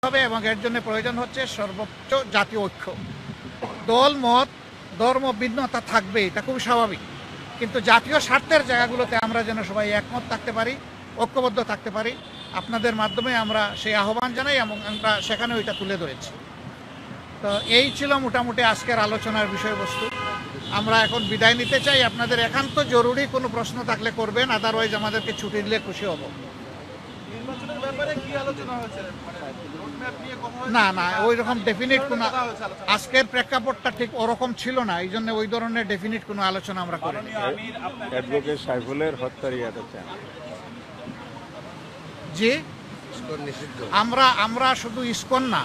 হবে এবং এর জন্য প্রয়োজন হচ্ছে সর্বোচ্চ জাতীয় ঐক্য। দল মত ধর্ম ভিন্নতা থাকবে, এটা খুবই স্বাভাবিক, কিন্তু জাতীয় স্বার্থের জায়গাগুলোতে আমরা যেন সবাই একমত থাকতে পারি, ঐক্যবদ্ধ থাকতে পারি। আপনাদের মাধ্যমে আমরা সেই আহ্বান জানাই এবং আমরা সেখানে ওইটা তুলে ধরেছি। তো এই ছিল মোটামুটি আজকের আলোচনার বিষয়বস্তু। আমরা এখন বিদায় নিতে চাই। আপনাদের একান্ত জরুরি কোনো প্রশ্ন থাকলে করবেন, আদারওয়াইজ আমাদেরকে ছুটি দিলে খুশি হব। না না, ওই রকম ডেফিনিট কোনো আজকের প্রেক্ষাপটটা ঠিক ওরকম ছিল না, এই জন্য ওই ধরনের ডেফিনিট কোনো আলোচনা আমরা করিনি। অ্যাডভোকেট সাইফুলের হত্যার ইয়াটা চান জি, আমরা শুধু ইসকন না,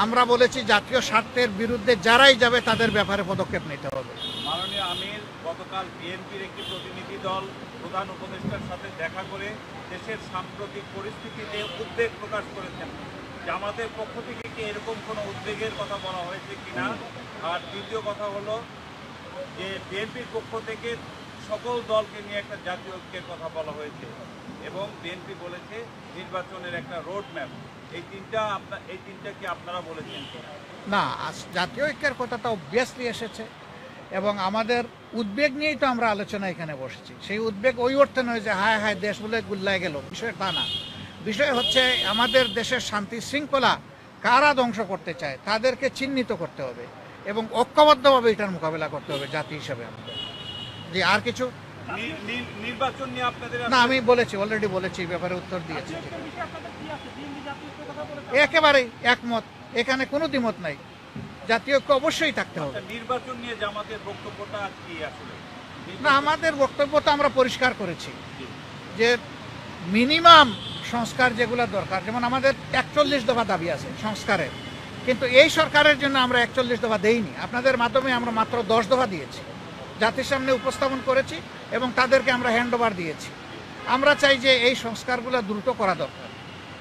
আমরা বলেছি জাতীয় স্বার্থের বিরুদ্ধে যারাই যাবে তাদের ব্যাপারে পদক্ষেপ নিতে হবে। মাননীয় আমির গতকাল বিএনপির একটি প্রতিনিধি দল প্রধান উপদেষ্টার সাথে দেখা করে দেশের সাম্প্রতিক পরিস্থিতিতে উদ্বেগ প্রকাশ করেছেন। জামাতের পক্ষ থেকে কি এরকম কোনো উদ্বেগের কথা বলা হয়েছে কিনা? আর দ্বিতীয় কথা হলো যে বিএনপির পক্ষ থেকে সকল দলকে নিয়ে একটা জাতীয় ঐক্যের কথা বলা হয়েছে এবং বিএনপি বলেছে নির্বাচনের একটা রোড ম্যাপ। এই তিনটা কি আপনারা বলেছেন? না, জাতীয় ঐক্যের কথাটা অবভিয়াসলি এসেছে এবং আমাদের উদ্বেগ নিয়েই তো আমরা আলোচনা এখানে বসেছি। সেই উদ্বেগ ওই অর্থে নয় যে হায় হায় দেশ বলে গুল্লায় গেল, বিষয় তা না। বিষয় হচ্ছে আমাদের দেশের শান্তি শৃঙ্খলা কারা ধ্বংস করতে চায় তাদেরকে চিহ্নিত করতে হবে এবং ঐক্যবদ্ধভাবে এটার মোকাবেলা করতে হবে জাতি হিসাবে আমাদের। জি, আর কিছু নির্বাচন নিয়ে আপনাদের না, আমি বলেছি, অলরেডি বলেছি, এই ব্যাপারে উত্তর দিয়েছি। একেবারেই একমত, এখানে কোনো দ্বিমত নাই, জাতীয় ঐক্য অবশ্যই থাকতে হবে। নির্বাচন নিয়ে জামাতের বক্তব্যটা কি আসলে? না, আমাদের বক্তব্য তো আমরা পরিষ্কার করেছি যে মিনিমাম সংস্কার যেগুলো দরকার, যেমন আমাদের 41 দফা দাবি আছে সংস্কারের, কিন্তু এই সরকারের জন্য আমরা 41 দফা দেইনি। আপনাদের মাধ্যমে আমরা মাত্র 10 দফা দিয়েছি, জাতির সামনে উপস্থাপন করেছি এবং তাদেরকে আমরা হ্যান্ড ওভার দিয়েছি। আমরা চাই যে এই সংস্কারগুলো দ্রুত করা দরকার,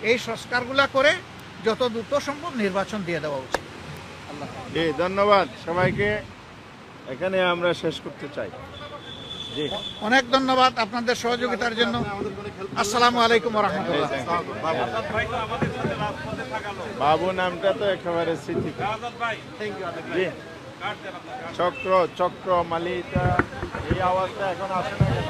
এই সংস্কারগুলো করে যত দ্রুত সম্ভব নির্বাচন দিয়ে দেওয়া উচিত। জি, ধন্যবাদ সবাইকে, এখানে আমরা শেষ করতে চাই। জি, অনেক ধন্যবাদ আপনাদের সহযোগিতার জন্য। আসসালামু আলাইকুম ওয়া রাহমাতুল্লাহ। বাবু নামটা তো একেবারে স্মৃতি। জি, চক্র মালিটা এই আওয়াজটা এখন আসে না কেন?